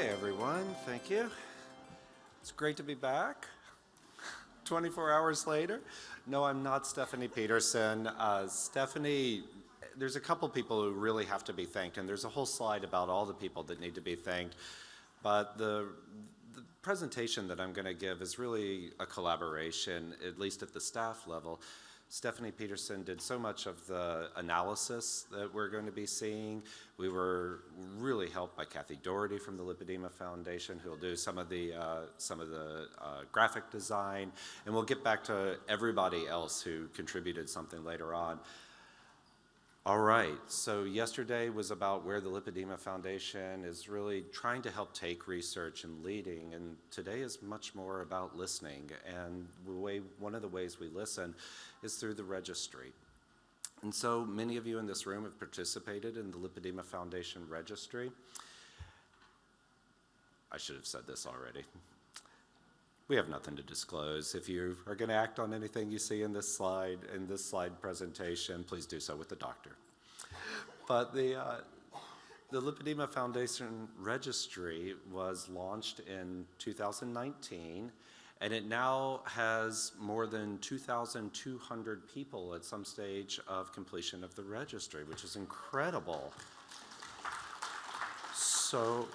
everyone. Thank you. It's great to be back 24 hours later. No, I'm not Stephanie Peterson. Stephanie, there's a couple people who really have to be thanked, and there's a whole slide about all the people that need to be thanked. But the presentation that I'm going to give is really a collaboration, at least at the staff level. Stephanie Peterson did so much of the analysis that we're going to be seeing. We were really helped by Kathy Doherty from the Lipedema Foundation, who will do some of the graphic design, and we'll get back to everybody else who contributed something later on. All right, so yesterday was about where the Lipedema Foundation is really trying to help take research and leading, and today is much more about listening. And one of the ways we listen is through the registry. And so many of you in this room have participated in the Lipedema Foundation registry. I should have said this already. We have nothing to disclose. If you are going to act on anything you see in this slide presentation, please do so with the doctor. But the Lipedema Foundation registry was launched in 2019, and it now has more than 2,200 people at some stage of completion of the registry, which is incredible. So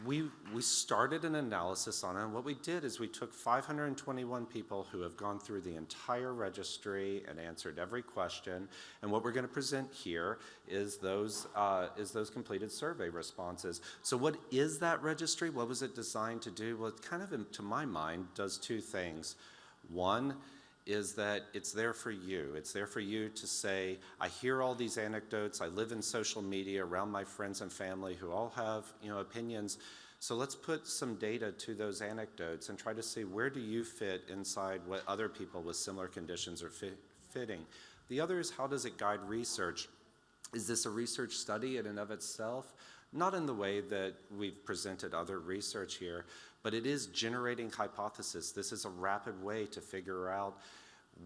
we started an analysis on it, and what we did is we took 521 people who have gone through the entire registry and answered every question, and what we're going to present here is those completed survey responses. So what is that registry? What was it designed to do? Well, it kind of, to my mind, does two things. One is that it's there for you. It's there for you to say, I hear all these anecdotes, I live in social media around my friends and family who all have opinions, so let's put some data to those anecdotes and try to see where do you fit inside what other people with similar conditions are fitting. The other is, how does it guide research? Is this a research study in and of itself? Not in the way that we've presented other research here, but it is generating hypotheses. This is a rapid way to figure out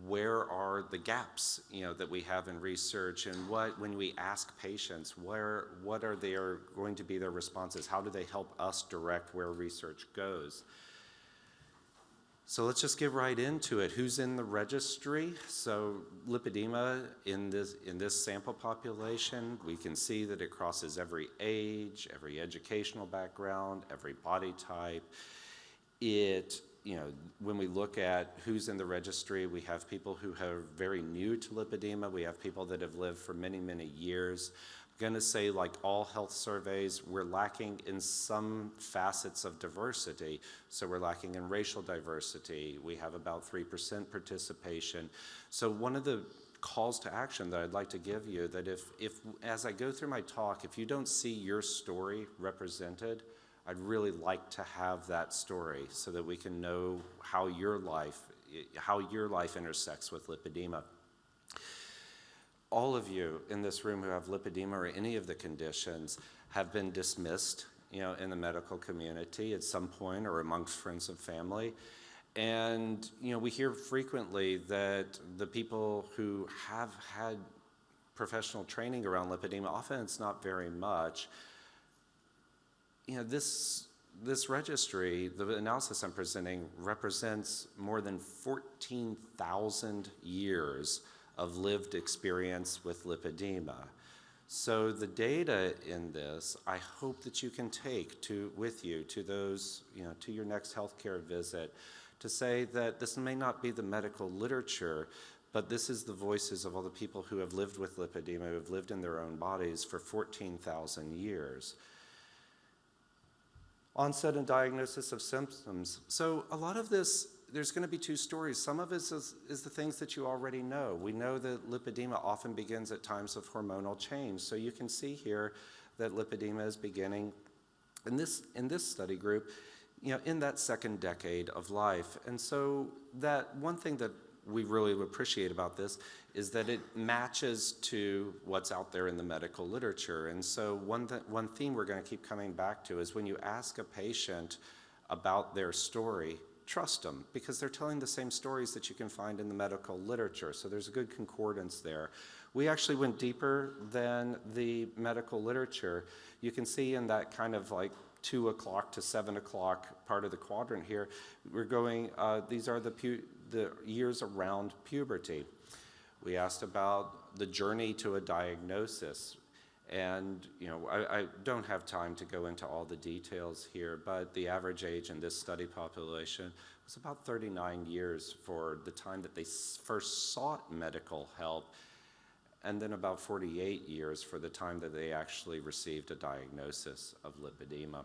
where are the gaps that we have in research, and when we ask patients, what are going to be their responses? How do they help us direct where research goes? So let's just get right into it. Who's in the registry? So lipedema in this sample population, we can see that it crosses every age, every educational background, every body type. When we look at who's in the registry, we have people who are very new to lipedema. We have people that have lived for many, many years. I'm gonna say, like all health surveys, we're lacking in some facets of diversity. So we're lacking in racial diversity. We have about 3% participation. So one of the calls to action that I'd like to give you, that if as I go through my talk, if you don't see your story represented, I'd really like to have that story so that we can know how your life intersects with lipedema. All of you in this room who have lipedema or any of the conditions have been dismissed, in the medical community at some point or amongst friends and family. And, we hear frequently that the people who have had professional training around lipedema, often it's not very much. This registry, the analysis I'm presenting, represents more than 14,000 years of lived experience with lipedema. So the data in this, I hope that you can take with you to those, to your next healthcare visit, to say that this may not be the medical literature, but this is the voices of all the people who have lived with lipedema, who have lived in their own bodies for 14,000 years. Onset and diagnosis of symptoms. So a lot of this, there's going to be two stories. Some of it is the things that you already know. We know that lipedema often begins at times of hormonal change. So you can see here that lipedema is beginning in this study group, in that second decade of life. And so that one thing that we really appreciate about this is that it matches to what's out there in the medical literature. And so one theme we're going to keep coming back to is when you ask a patient about their story, trust them, because they're telling the same stories that you can find in the medical literature. So there's a good concordance there. We actually went deeper than the medical literature. You can see in that kind of like 2 o'clock to 7 o'clock part of the quadrant here, we're going, these are the years around puberty. We asked about the journey to a diagnosis. And, I don't have time to go into all the details here, but the average age in this study population was about 39 years for the time that they first sought medical help, and then about 48 years for the time that they actually received a diagnosis of lipedema.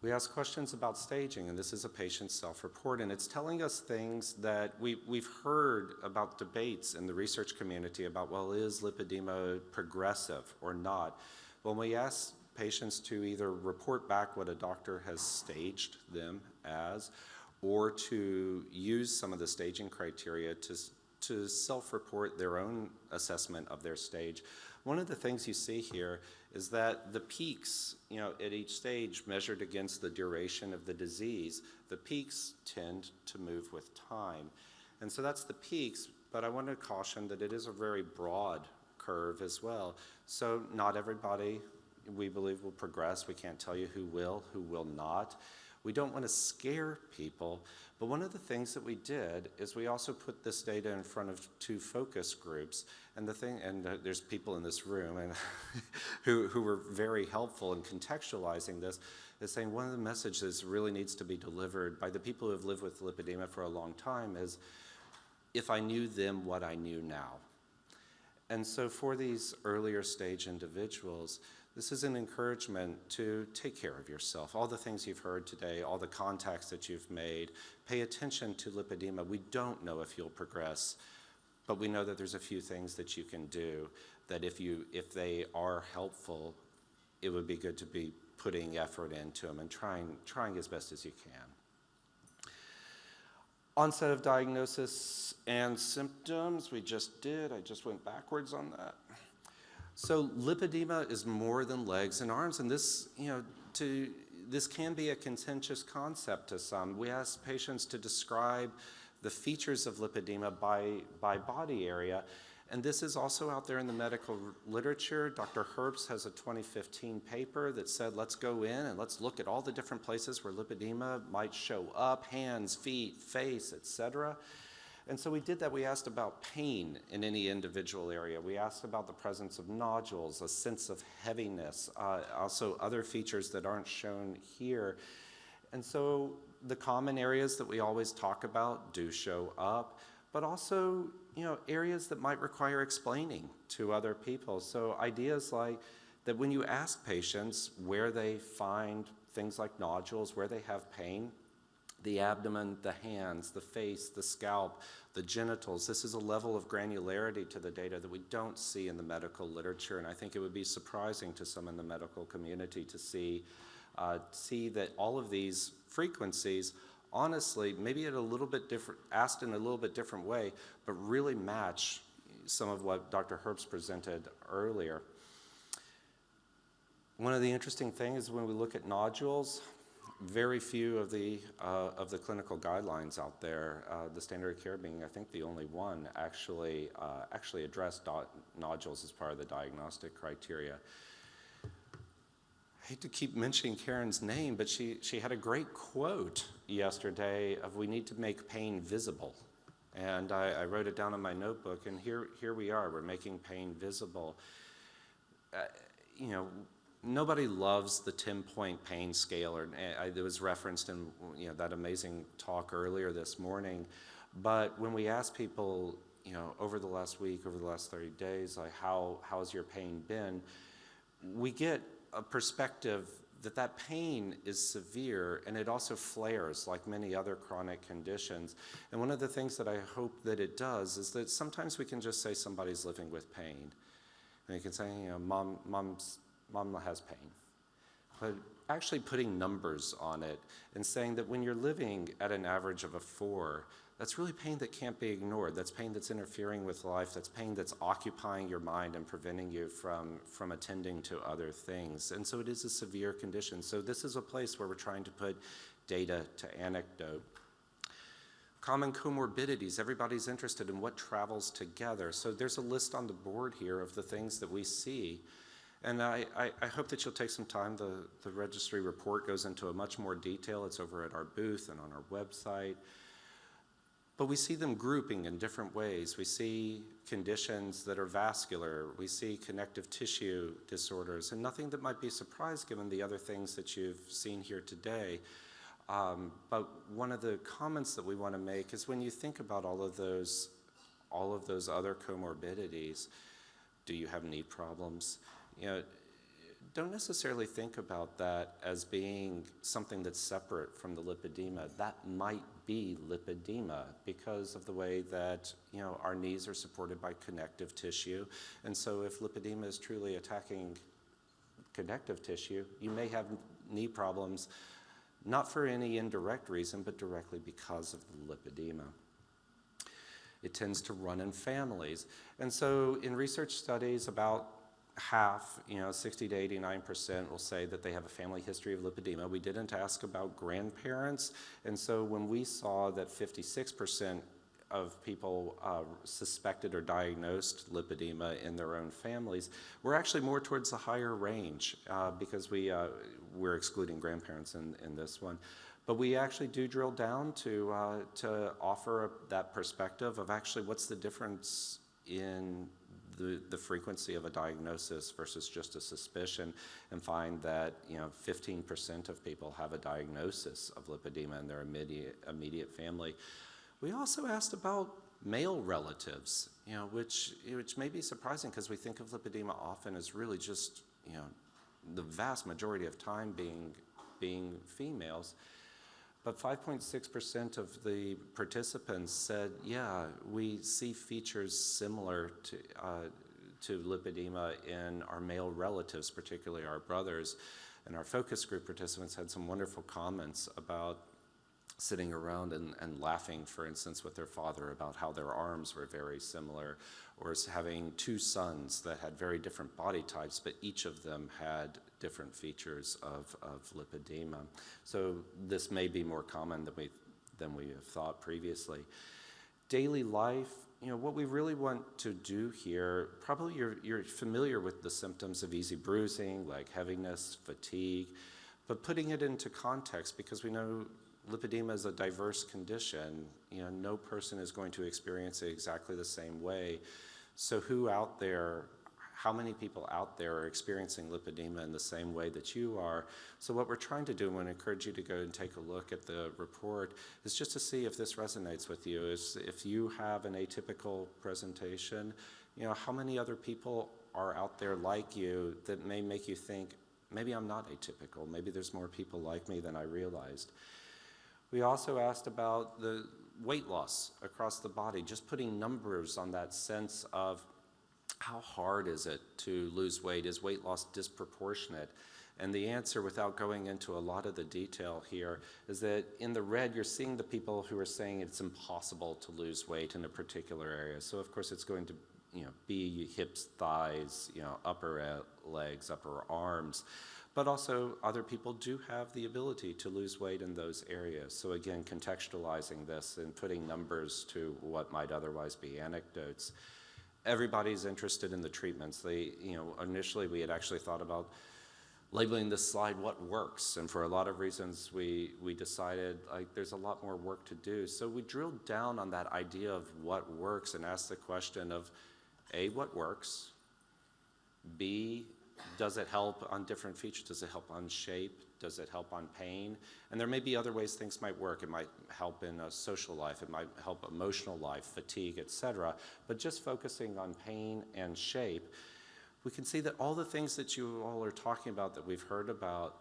We ask questions about staging, and this is a patient's self-report, and it's telling us things that we've heard about debates in the research community about, well, is lipedema progressive or not? When we ask patients to either report back what a doctor has staged them as, or to use some of the staging criteria to self-report their own assessment of their stage, one of the things you see here is that the peaks, at each stage measured against the duration of the disease, the peaks tend to move with time. And so that's the peaks, but I want to caution that it is a very broad curve as well. So not everybody, we believe, will progress. We can't tell you who will not. We don't want to scare people, but one of the things that we did is we also put this data in front of 2 focus groups, and there's people in this room and who were very helpful in contextualizing this, is saying one of the messages really needs to be delivered by the people who have lived with lipedema for a long time is, if I knew then what I knew now. And so for these earlier stage individuals, this is an encouragement to take care of yourself. All the things you've heard today, all the contacts that you've made, pay attention to lipedema. We don't know if you'll progress, but we know that there's a few things that you can do that if they are helpful, it would be good to be putting effort into them and trying as best as you can. Onset of diagnosis and symptoms, we just did. I just went backwards on that. So lipedema is more than legs and arms, and this, this can be a contentious concept to some. We ask patients to describe the features of lipedema by body area, and this is also out there in the medical literature. Dr. Herbst has a 2015 paper that said, let's go in and let's look at all the different places where lipedema might show up, hands, feet, face, etc. And so we did that. We asked about pain in any individual area. We asked about the presence of nodules, a sense of heaviness, also other features that aren't shown here. And so the common areas that we always talk about do show up, but also, areas that might require explaining to other people. So ideas like that when you ask patients where they find things like nodules, where they have pain, the abdomen, the hands, the face, the scalp, the genitals. This is a level of granularity to the data that we don't see in the medical literature, and I think it would be surprising to some in the medical community to see that all of these frequencies, honestly, maybe at a little bit different, asked in a little bit different way, but really match some of what Dr. Herbst presented earlier. One of the interesting things is when we look at nodules, very few of the clinical guidelines out there, the standard of care being, I think, the only one actually addressed nodules as part of the diagnostic criteria. I hate to keep mentioning Karen's name, but she had a great quote yesterday of, we need to make pain visible. And I wrote it down in my notebook, and here we are, we're making pain visible. Nobody loves the 10-point pain scale, it was referenced in that amazing talk earlier this morning. But when we ask people, over the last week, over the last 30 days, like how's your pain been, we get a perspective that pain is severe, and it also flares like many other chronic conditions. And one of the things that I hope that it does is that sometimes we can just say somebody's living with pain. And you can say, mom has pain. But actually putting numbers on it and saying that when you're living at an average of a 4, that's really pain that can't be ignored. That's pain that's interfering with life. That's pain that's occupying your mind and preventing you from attending to other things. And so it is a severe condition. So this is a place where we're trying to put data to anecdote. Common comorbidities, everybody's interested in what travels together. So there's a list on the board here of the things that we see. And I hope that you'll take some time. The registry report goes into a much more detail. It's over at our booth and on our website. But we see them grouping in different ways. We see conditions that are vascular. We see connective tissue disorders, and nothing that might be a surprise given the other things that you've seen here today. But one of the comments that we want to make is when you think about all of those other comorbidities, do you have knee problems? Don't necessarily think about that as being something that's separate from the lipedema. That might be lipedema because of the way that our knees are supported by connective tissue. And so if lipedema is truly attacking connective tissue, you may have knee problems, not for any indirect reason, but directly because of the lipedema. It tends to run in families. And so in research studies, about half, 60 to 89% will say that they have a family history of lipedema. We didn't ask about grandparents, and so when we saw that 56% of people suspected or diagnosed lipedema in their own families, we're actually more towards the higher range because we're excluding grandparents in this one. But we actually do drill down to offer that perspective of actually what's the difference in the frequency of a diagnosis versus just a suspicion, and find that 15% of people have a diagnosis of lipedema in their immediate family. We also asked about male relatives, which may be surprising because we think of lipedema often as really just the vast majority of time being females. But 5.6% of the participants said, yeah, we see features similar to lipedema in our male relatives, particularly our brothers. And our focus group participants had some wonderful comments about sitting around and laughing, for instance, with their father about how their arms were very similar, or having two sons that had very different body types, but each of them had different features of lipedema. So this may be more common than we have thought previously. Daily life, what we really want to do here, probably you're familiar with the symptoms of easy bruising, like heaviness, fatigue, but putting it into context, because we know lipedema is a diverse condition. No person is going to experience it exactly the same way. So how many people out there are experiencing lipedema in the same way that you are? So what we're trying to do, and I encourage you to go and take a look at the report, is just to see if this resonates with you. If you have an atypical presentation, how many other people are out there like you that may make you think, maybe I'm not atypical, maybe there's more people like me than I realized. We also asked about the weight loss across the body, just putting numbers on that sense of how hard is it to lose weight? Is weight loss disproportionate? And the answer, without going into a lot of the detail here, is that in the red, you're seeing the people who are saying it's impossible to lose weight in a particular area. So of course it's going to be hips, thighs, upper legs, upper arms. But also other people do have the ability to lose weight in those areas. So again, contextualizing this and putting numbers to what might otherwise be anecdotes. Everybody's interested in the treatments. Initially we had actually thought about labeling this slide what works, and for a lot of reasons we decided there's a lot more work to do. So we drilled down on that idea of what works and asked the question of A, what works? B, does it help on different features? Does it help on shape? Does it help on pain? And there may be other ways things might work. It might help in a social life. It might help emotional life, fatigue, etc. But just focusing on pain and shape, we can see that all the things that you all are talking about that we've heard about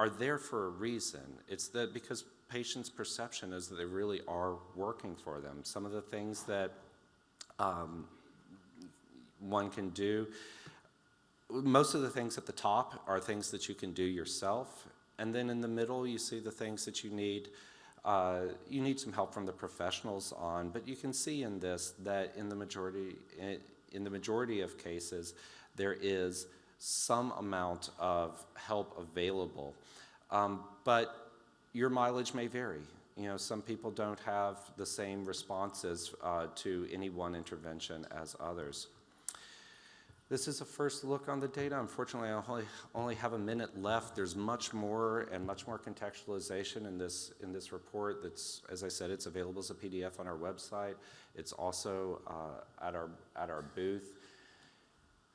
are there for a reason. It's that because patients' perception is that they really are working for them. Some of the things that one can do, most of the things at the top are things that you can do yourself, and then in the middle you see the things that you need some help from the professionals on. But you can see in this that in the majority of cases there is some amount of help available, but your mileage may vary. Some people don't have the same responses to any one intervention as others. This is a first look on the data. Unfortunately, I only have a minute left. There's much more and much more contextualization in this report. That's, as I said, it's available as a PDF on our website. It's also at our booth.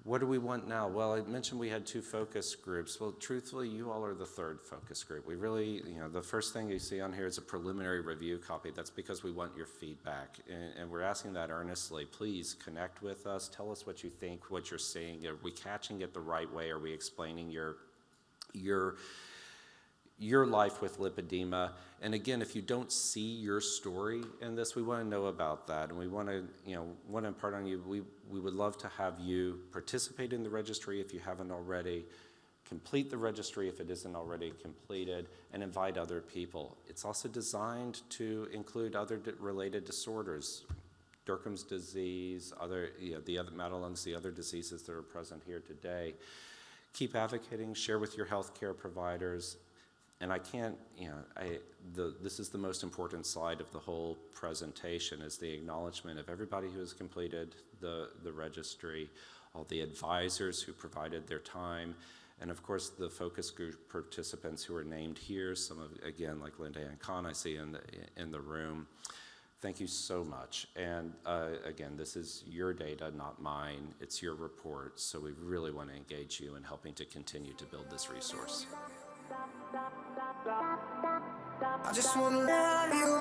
What do we want now? Well, I mentioned we had 2 focus groups. Well, truthfully, you all are the 3rd focus group. We really, the first thing you see on here is a preliminary review copy. That's because we want your feedback, and we're asking that earnestly. Please connect with us. Tell us what you think, what you're seeing. Are we catching it the right way? Are we explaining your life with lipedema? And again, if you don't see your story in this, we want to know about that, and we want to impart on you. We would love to have you participate in the registry if you haven't already, complete the registry if it isn't already completed, and invite other people. It's also designed to include other related disorders, Derkham's disease, the other Madeline's, the other diseases that are present here today. Keep advocating, share with your healthcare providers. And I can't, this is the most important slide of the whole presentation, is the acknowledgement of everybody who has completed the registry, all the advisors who provided their time, and of course the focus group participants who are named here, some of, again, like Linda and Khan I see in the room. Thank you so much. And again, this is your data, not mine. It's your report, so we really want to engage you in helping to continue to build this resource. I just wanna love you.